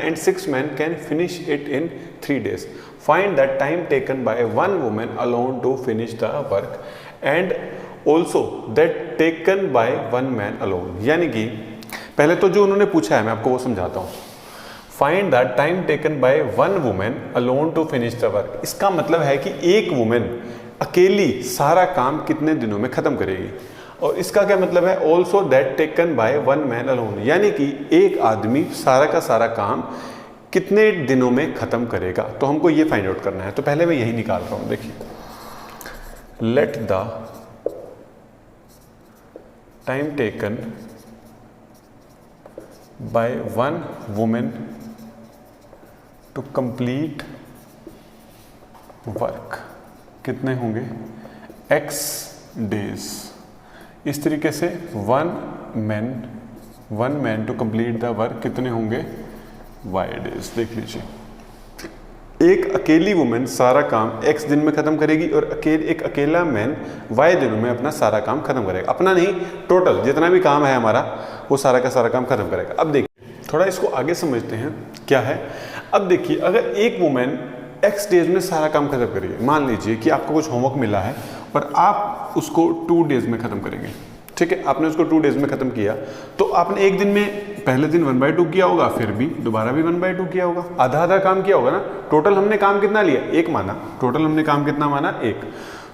and 6 men can finish it in 3 days. Find the time taken by 1 woman alone to finish the work and also that taken by 1 man alone। यानी कि पहले तो जो उन्होंने पूछा है मैं आपको वो समझाता हूँ। Find the time taken by 1 woman alone to finish the work। इसका मतलब है कि एक वुमेन अकेली सारा काम कितने दिनों में खत्म करेगी, और इसका क्या मतलब है, also that taken by 1 man alone, यानी कि एक आदमी सारा का सारा काम कितने दिनों में खत्म करेगा। तो हमको ये फाइंड आउट करना है, तो पहले मैं यही निकाल रहा हूं। देखिए let the time taken by 1 women to complete work कितने होंगे x डेज। इस तरीके से 1 man 1 man to complete the work, कितने होंगे, y डेज। देख लीजिए, एक अकेली वुमेन सारा काम x दिन में खत्म करेगी और एक अकेला मैन y दिनों में अपना सारा काम खत्म करेगा। अपना नहीं, टोटल जितना भी काम है हमारा वो सारा का सारा काम खत्म करेगा। अब देखिए थोड़ा इसको आगे समझते हैं क्या है। अब देखिए, अगर एक वुमेन x डेज में सारा काम खत्म करेगी, मान लीजिए कि आपको कुछ होमवर्क मिला है और आप उसको 2 डेज में खत्म करेंगे, ठीक है, आपने उसको 2 डेज में खत्म किया, तो आपने एक दिन में पहले दिन 1/2 किया होगा, फिर भी दोबारा भी 1/2 किया होगा, आधा आधा काम किया होगा ना। टोटल हमने काम कितना लिया, 1 माना, टोटल हमने काम कितना माना, 1।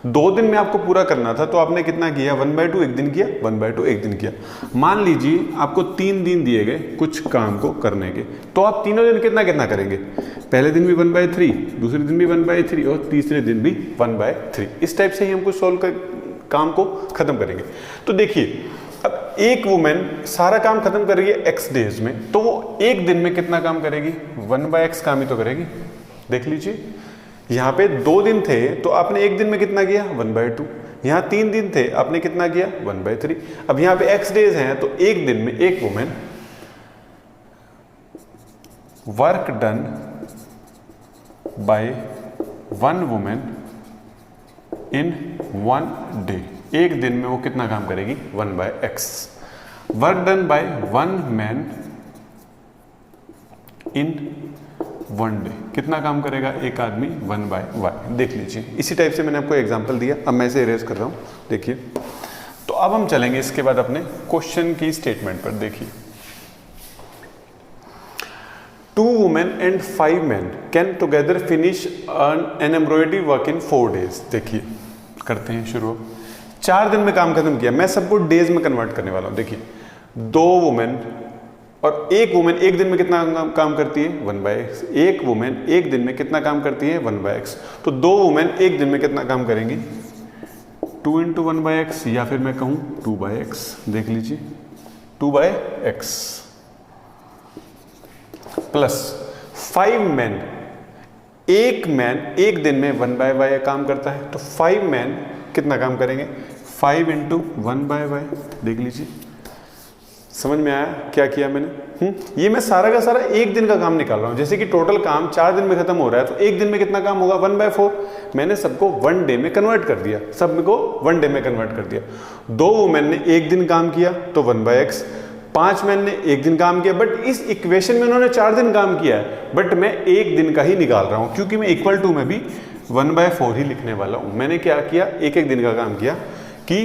2 दिन में आपको पूरा करना था तो आपने कितना किया, 1/2 एक दिन किया, 1/2 एक दिन किया। मान लीजिए आपको 3 दिन दिए गए कुछ काम को करने के, तो आप तीनों दिन कितना कितना करेंगे, पहले दिन भी 1/3, दूसरे दिन भी 1/3 और तीसरे दिन भी 1/3। इस टाइप से ही हम कुछ सोल्व कर काम को खत्म करेंगे। तो देखिए, अब एक वुमेन सारा काम खत्म कर रही है x डेज में, तो वो एक दिन में कितना काम करेगी, 1/x काम ही तो करेगी। देख लीजिए, यहाँ पे 2 दिन थे तो आपने एक दिन में कितना किया, 1/2। यहाँ 3 दिन थे, आपने कितना किया, 1/3। अब यहाँ पे x डेज हैं तो एक दिन में एक women work done by 1 women in 1 day, एक दिन में वो कितना काम करेगी, 1/x। Work done by 1 man in 1 day, कितना काम करेगा एक आदमी, 1/y। देख लीजिए, इसी टाइप से मैंने आपको एग्जांपल दिया। अब मैं इसे इरेज कर रहा हूं, देखिए। तो अब हम चलेंगे इसके बाद अपने क्वेश्चन की स्टेटमेंट पर। देखिए, 2 women and 5 man can together finish an embroidery work in 4 days. देखिए, करते हैं शुरू। 4 दिन में काम खत्म किया, मैं सबको डेज में कन्वर्ट करने वाला हूं। देखिए, 2 वुमेन और एक वुमेन एक दिन में कितना काम करती है, 1/x। एक वुमेन एक दिन में कितना काम करती है, 1/x। तो 2 वुमेन एक दिन में कितना काम करेंगी, 2 × 1/x, या फिर मैं कहूं 2/x। देख लीजिए, 2/x प्लस 5 मैन, एक मैन एक दिन में 1/y काम करता है, तो 5 मैन कितना काम करेंगे, 5 × 1/y। देख लीजिए, समझ में आया क्या किया मैंने। ये मैं सारा का सारा एक दिन का काम निकाल रहा हूं। जैसे कि टोटल काम 4 दिन में खत्म हो रहा है, तो एक दिन में कितना काम होगा, 1/4। मैंने सबको 1 डे में कन्वर्ट कर दिया, सब को 1 डे में कन्वर्ट कर दिया। 2 वुमेन ने एक दिन काम किया तो 1/x, 5 मैन ने एक दिन काम किया, बट इस इक्वेशन में उन्होंने 4 दिन काम किया है, बट मैं एक दिन का ही निकाल रहा हूं, क्योंकि मैं इक्वल टू में भी 1/4 ही लिखने वाला हूं। मैंने क्या किया, एक एक दिन का काम किया कि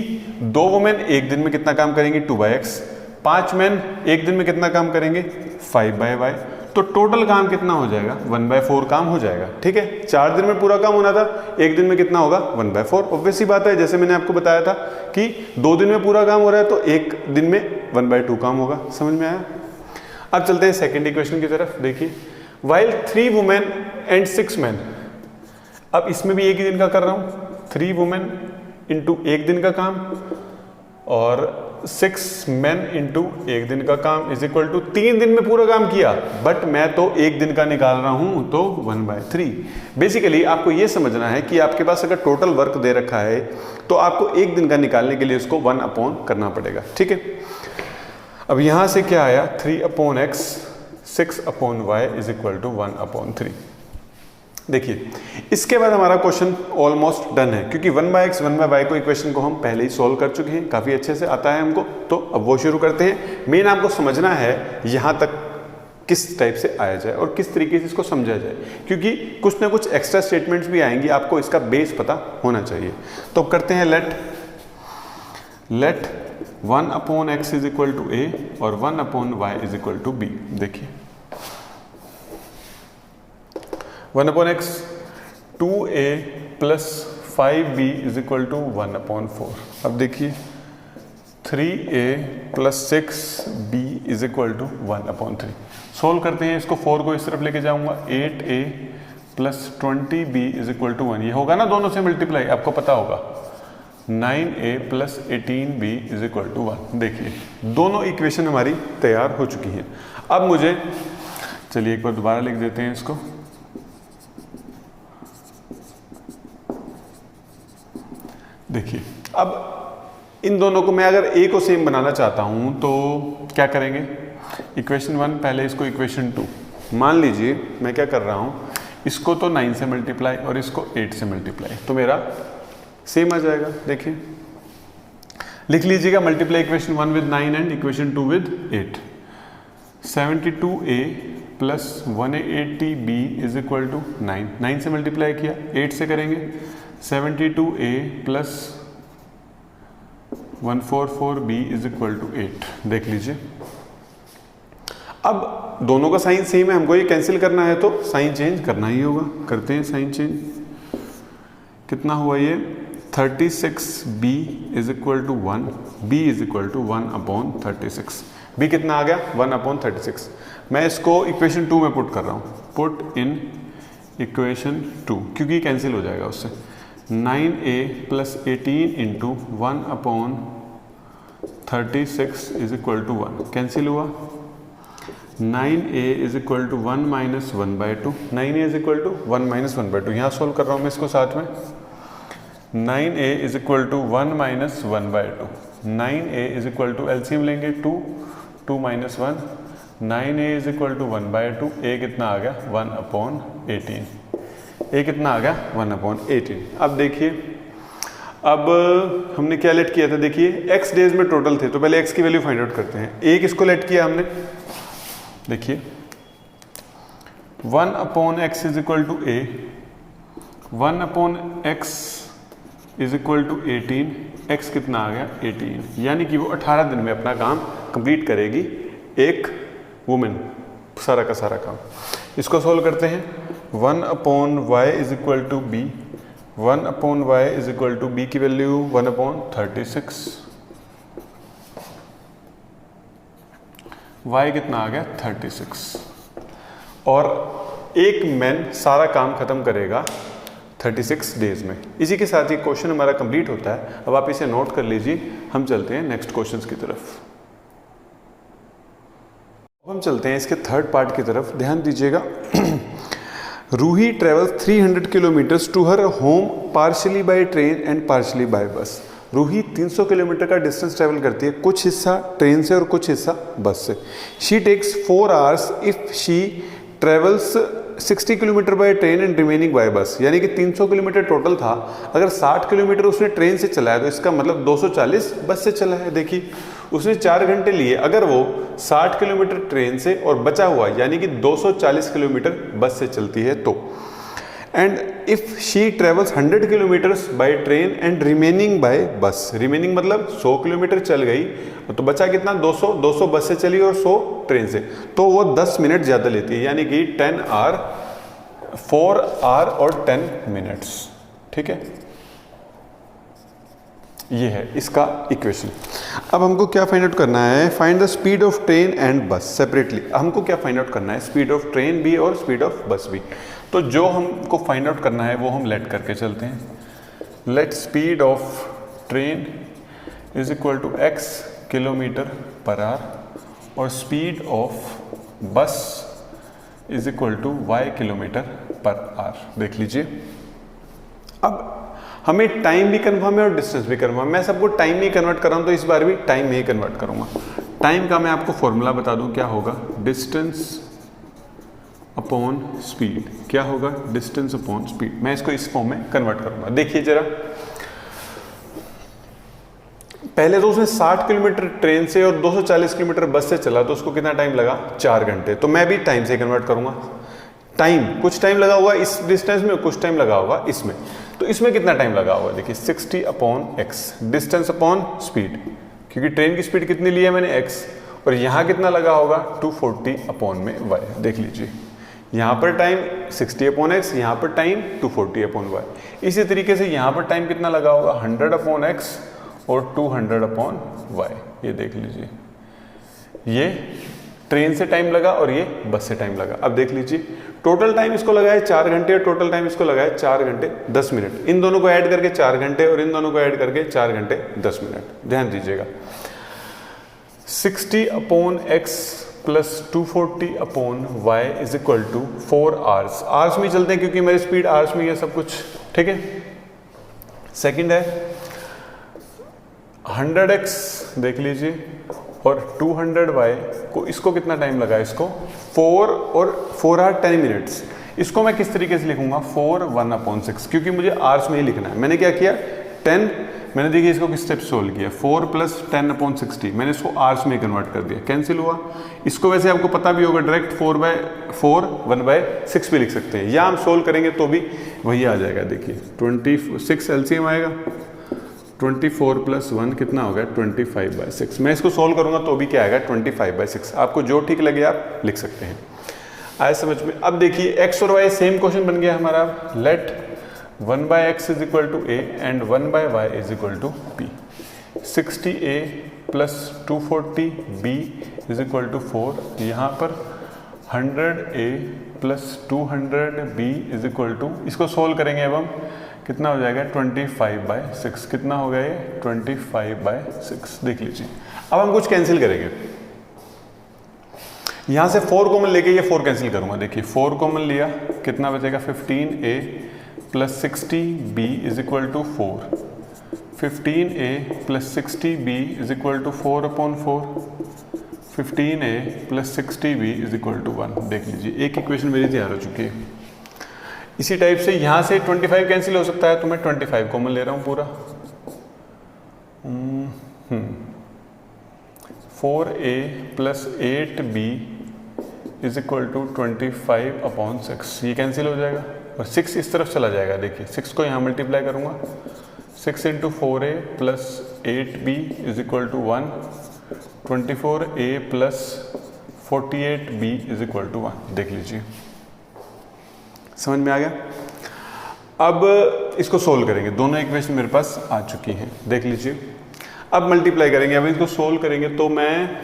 2 वुमेन एक दिन में कितना काम करेंगी, 2/x, 5 मैन एक दिन में कितना काम करेंगे, 5/y। तो टोटल काम कितना हो जाएगा, 1/4 काम हो जाएगा। ठीक है, 4 दिन में पूरा काम होना था, एक दिन में कितना होगा, 1/4। ऑब्वियस सी बात है, जैसे मैंने आपको बताया था कि 2 दिन में पूरा काम हो रहा है तो एक दिन में 1/2 काम होगा। समझ में आया। अब चलते हैं सेकेंड इक्वेशन की तरफ। देखिए, वाइल 3 वुमेन एंड 6 मैन, अब इसमें भी एक ही दिन का कर रहा हूं, 3 वुमेन इंटू एक दिन का काम और 6 मैन इंटू एक दिन का काम इज इक्वल टू 3 दिन में पूरा काम किया, बट मैं तो एक दिन का निकाल रहा हूं तो 1/3। बेसिकली आपको यह समझना है कि आपके पास अगर टोटल वर्क दे रखा है तो आपको एक दिन का निकालने के लिए उसको 1/, करना पड़ेगा। ठीक है, अब यहां से क्या आया, 3/x 6/y is equal to 1/3। देखिए, इसके बाद हमारा क्वेश्चन ऑलमोस्ट डन है, क्योंकि 1/x 1/y को इक्वेशन को हम पहले ही सॉल्व कर चुके हैं, काफ़ी अच्छे से आता है हमको। तो अब वो शुरू करते हैं। मेन आपको समझना है यहाँ तक किस टाइप से आया जाए और किस तरीके से इसको समझा जाए, क्योंकि कुछ ना कुछ एक्स्ट्रा स्टेटमेंट्स भी आएंगी, आपको इसका बेस पता होना चाहिए। तो करते हैं let 1/x is equal to a और 1/y is equal to b। देखिए, 1/x 2a plus 5b is equal to 1/4। अब देखिए, 3a plus 6b is equal to 1/3। Solve करते हैं इसको, 4 को इस तरफ लेके जाऊंगा, 8a plus 20b is equal to 1। ये होगा ना दोनों से मल्टीप्लाई, आपको पता होगा। 9a plus 18b is equal to 1। देखिए, दोनों इक्वेशन हमारी तैयार हो चुकी हैं। अब मुझे, चलिए एक बार दोबारा लिख देते हैं इसको। देखिए, अब इन दोनों को मैं अगर ए को सेम बनाना चाहता हूं तो क्या करेंगे, इक्वेशन 1 पहले इसको इक्वेशन 2, मान लीजिए मैं क्या कर रहा हूं, इसको तो 9 से मल्टीप्लाई और इसको 8 से मल्टीप्लाई, तो मेरा सेम आ जाएगा। देखिए लिख लीजिएगा, multiply equation 1 with 9 and equation 2 with 8। 72a plus 180b is equal to 9, 9 से मल्टीप्लाई किया, 8 से करेंगे 72a plus 144b is equal to 8। देख लीजिए, अब दोनों का साइन सेम है, हमको ये कैंसिल करना है तो साइन चेंज करना ही होगा। करते हैं साइन चेंज। कितना हुआ ये, 36b is equal to 1, b is equal to 1 upon 36। b कितना आ गया, 1 अपॉन 36। मैं इसको इक्वेशन 2 में पुट कर रहा हूँ, पुट इन इक्वेशन 2, क्योंकि कैंसिल हो जाएगा उससे। 9a plus 18 into 1 upon 36 is equal to 1, cancel हुआ। 9a is equal to 1 minus 1/2, 9a is equal to 1 minus 1/2, यहाँ सोल्व कर रहा हूँ मैं इसको साथ में। 9a is equal to 1 minus 1/2, 9a is equal to LCM लेंगे 2, 2 minus 1, 9a is equal to 1/2, a कितना आ गया 1 अपॉन 18, a कितना आ गया 1 अपॉन 18। अब देखिए, अब हमने क्या लेट किया था, देखिए x डेज में टोटल थे, तो पहले x की वैल्यू फाइंड आउट करते हैं। a किसको लेट किया हमने, देखिए 1 upon x is equal to a, 1 upon x is equal to 18, x कितना आ गया 18, यानी कि वो 18 दिन में अपना काम कंप्लीट करेगी एक वुमेन, सारा का सारा काम। इसको सॉल्व करते हैं। 1 upon y is equal to b, 1 upon y is equal to b की वैल्यू 1 अपॉन 36, y कितना आ गया 36, और एक मैन सारा काम खत्म करेगा 36 डेज में। इसी के साथ ही क्वेश्चन हमारा कंप्लीट होता है। अब आप इसे नोट कर लीजिए, हम चलते हैं नेक्स्ट क्वेश्चंस की तरफ। अब हम चलते हैं इसके थर्ड पार्ट की तरफ, ध्यान दीजिएगा। Ruhi travels 300 kilometres to her home partly by train and partly by bus. Ruhi 300 kilometre का डिस्टेंस ट्रेवल करती है, कुछ हिस्सा ट्रेन से और कुछ हिस्सा बस से। She takes 4 hours if she travels 60 kilometre by train and remaining by bus, यानी कि 300 किलोमीटर टोटल था, अगर 60 किलोमीटर उसने ट्रेन से चलाया तो इसका मतलब 240 बस से चला है। देखिए उसने 4 घंटे लिए, अगर वो 60 किलोमीटर ट्रेन से और बचा हुआ यानी कि 240 किलोमीटर बस से चलती है तो। And if she travels 100 kilometres by train and remaining by bus, remaining मतलब 100 किलोमीटर चल गई तो बचा कितना 200 बस से चली और 100 ट्रेन से, तो वो 10 मिनट ज़्यादा लेती है, यानी कि 10 आवर 4 आवर और 10 मिनट्स। ठीक है, ये है इसका इक्वेशन। अब हमको क्या फाइंड आउट करना है, find the speed of train and बस सेपरेटली। हमको क्या फाइंड आउट करना है, स्पीड ऑफ ट्रेन भी और स्पीड ऑफ बस भी। तो जो हमको फाइंड आउट करना है वो हम लेट करके चलते हैं। Let speed of train is equal to x kilometre per hour और speed of bus is equal to y kilometre per hour. देख लीजिए, अब हमें टाइम भी कन्फर्म है और डिस्टेंस भी कन्फर्म है। मैं सबको टाइम में ही कन्वर्ट कर रहा हूं, तो इस बार भी टाइम में ही कन्वर्ट करूंगा। टाइम का मैं आपको फॉर्मूला बता दूं, क्या होगा, डिस्टेंस अपॉन स्पीड। क्या होगा, डिस्टेंस अपॉन स्पीड। मैं इसको इस फॉर्म में कन्वर्ट करूंगा। देखिए जरा, पहले तो उसने 60 किलोमीटर ट्रेन से और 240 किलोमीटर बस से चला, तो उसको कितना टाइम लगा, 4 घंटे। तो मैं भी टाइम से कन्वर्ट करूंगा। टाइम, कुछ टाइम लगा हुआ इस डिस्टेंस में, कुछ टाइम लगा होगा इसमें, तो इसमें कितना टाइम लगा होगा, देखिए 60 upon x, distance upon speed, क्योंकि ट्रेन की स्पीड कितनी ली है मैंने एक्स, और यहाँ कितना लगा होगा 240 अपॉन में वाई। देख लीजिए, यहाँ पर टाइम 60 अपॉन एक्स, यहाँ पर टाइम 240 अपॉन वाई। इसी तरीके से यहाँ पर टाइम कितना लगा होगा 100 अपॉन एक्स और 200 अपॉन वाई। ये देख लीजिए, ये ट्रेन से टाइम लगा और ये बस से टाइम लगा। अब देख लीजिए, टोटल टाइम इसको लगा है 4 घंटे और टोटल टाइम इसको लगा है 4 घंटे 10 मिनट। इन दोनों को ऐड करके 4 घंटे और इन दोनों को ऐड करके 4 घंटे 10 मिनट। ध्यान दीजिएगा, 60 upon x plus 240 upon y is equal to 4 hours. Hours में चलते हैं क्योंकि मेरी स्पीड आवर्स में है सब कुछ। ठीक है, सेकंड है 100x देख लीजिए और 200y को, इसको कितना टाइम लगा, इसको 4 और 4 आवर 10 मिनट्स। इसको मैं किस तरीके से लिखूंगा, 4 1/6, क्योंकि मुझे आवर्स में ही लिखना है। मैंने क्या किया, 10 मैंने देखिए इसको किस स्टेप सोल्व किया, 4 + 10/60 मैंने इसको आवर्स में कन्वर्ट कर दिया, कैंसिल हुआ। इसको वैसे आपको पता भी होगा, डायरेक्ट 4/4 1/6 भी लिख सकते हैं, या हम सोल्व करेंगे तो भी वही आ जाएगा। देखिए 26 एलसीएम आएगा, 24 + 1 कितना होगा, 25/6। मैं इसको सोल्व करूंगा तो भी क्या आएगा, 25/6। आपको जो ठीक लगे आप लिख सकते हैं। आए समझ में। अब देखिए x और y सेम क्वेश्चन बन गया हमारा। Let 1/x = a and 1/y = b। 60a + 240b = 4। यहाँ पर 100a + 200b = इसको सोल्व करेंगे अब हम, कितना हो जाएगा, 25/6। कितना हो गया ये, 25/6। देख लीजिए। अब हम कुछ कैंसिल करेंगे, यहाँ से 4 कॉमन लेके ये 4 कैंसिल करूंगा। देखिए 4 कॉमन लिया, कितना बचेगा, 15a + 60b = 4। 15a + 60b = 4/4। 15a + 60b = 1। देख लीजिए एक इक्वेशन मेरी तैयार हो चुकी है। इसी टाइप से यहाँ से 25 कैंसिल हो सकता है, तो मैं 25 कॉमन ले रहा हूँ पूरा। 4a + 8b = 25/6। ये कैंसिल हो जाएगा और 6 इस तरफ चला जाएगा। देखिए 6 को यहाँ मल्टीप्लाई करूँगा, 6 × 4a + 8b = 1। 24a + 48b = 1। देख लीजिए, समझ में आ गया। अब इसको सोल्व करेंगे, दोनों इक्वेशन मेरे पास आ चुकी हैं। देख लीजिए, अब मल्टीप्लाई करेंगे। अब इसको सोल्व करेंगे तो मैं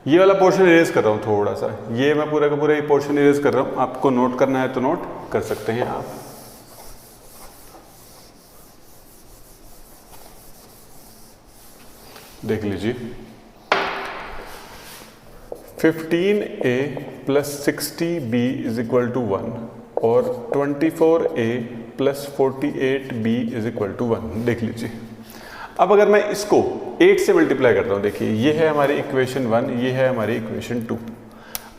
ये वाला पोर्शन इरेज कर रहा हूँ थोड़ा सा, ये मैं पूरा का पूरा ये पोर्शन इरेज कर रहा हूँ। आपको नोट करना है तो नोट कर सकते हैं आप। देख लीजिए, 15a + 60b = 1 और 24a + 48b = 1। देख लीजिए। अब अगर मैं इसको 8 से मल्टीप्लाई करता हूँ, देखिए ये है हमारी इक्वेशन 1, ये है हमारी इक्वेशन 2।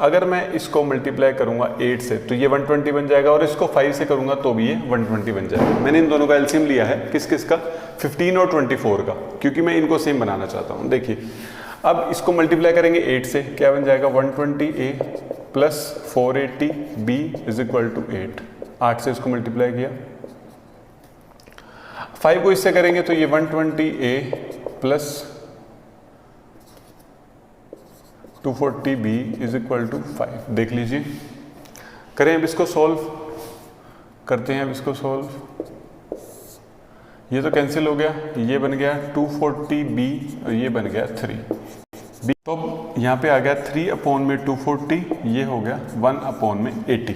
अगर मैं इसको मल्टीप्लाई करूँगा 8 से तो ये 120 बन जाएगा, और इसको 5 से करूँगा तो भी ये 120 बन जाएगा। मैंने इन दोनों का एलसीएम लिया है, किस किस का, 15 और 24 का, क्योंकि मैं इनको सेम बनाना चाहता हूँ। देखिए अब इसको मल्टीप्लाई करेंगे 8 से, क्या बन जाएगा, 120a + 480b = 8। 8 से इसको मल्टीप्लाई किया, 5 को इससे करेंगे तो ये 120a + 240b = 5। देख लीजिए, करें अब इसको सॉल्व, करते हैं अब इसको सॉल्व। ये तो कैंसिल हो गया, ये बन गया 240b और ये बन गया 3b। तो यहाँ पे आ गया 3/240, ये हो गया 1/80।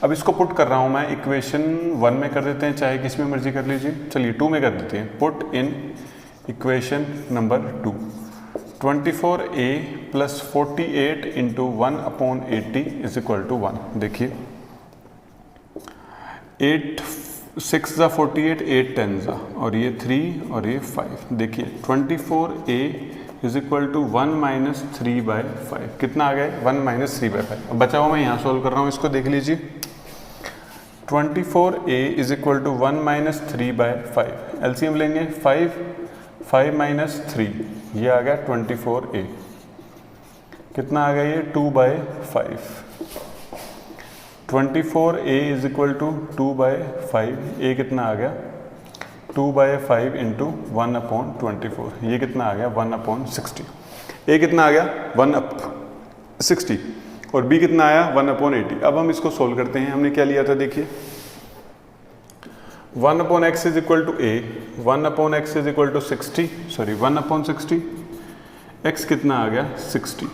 अब इसको पुट कर रहा हूँ मैं इक्वेशन 1 में कर देते हैं, चाहे किस में मर्जी कर लीजिए। चलिए 2 में कर देते हैं। Put in equation number 2, 24a + 48 × 1/80 = 1। देखिए 8 6 × 48, 8 10 और ये 3 और ये 5। देखिए 24a = 1 - 3/5। कितना आ गया, 1 - 3/5। अब बचा हुआ मैं यहाँ सोल्व कर रहा हूँ, इसको देख लीजिए। 24a = 1 - 3/5। एलसीएम लेंगे, 5 - 3, ये आ गया 24a। कितना आ गया ये, 2/5। 24a = 2/5, ये कितना आ गया, 2/5 × 1/24। ये कितना आ गया, 1/60। ए कितना आ गया, 1/60 और b कितना आया, 1/80। अब हम इसको सोल्व करते हैं। हमने क्या लिया था, देखिए 1/x = a, 1/x = 60, sorry 1/60, x कितना आ गया, 60।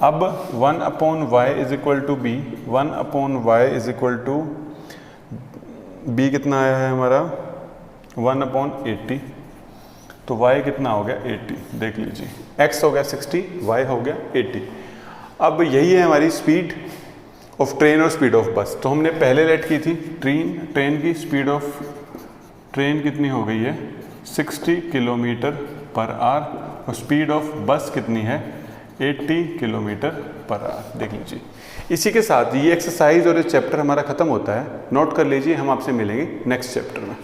अब 1/y = b, 1/y = b कितना आया है हमारा, 1/80। तो y कितना हो गया, 80। देख लीजिए, x हो गया 60, y हो गया 80। अब यही है हमारी स्पीड ऑफ ट्रेन और स्पीड ऑफ बस। तो हमने पहले लेट की थी ट्रेन की स्पीड ऑफ ट्रेन कितनी हो गई है 60 किलोमीटर पर आवर और स्पीड ऑफ बस कितनी है 80 किलोमीटर पर आवर। देख लीजिए। इसी के साथ ये एक्सरसाइज और ये चैप्टर हमारा खत्म होता है। नोट कर लीजिए, हम आपसे मिलेंगे नेक्स्ट चैप्टर में।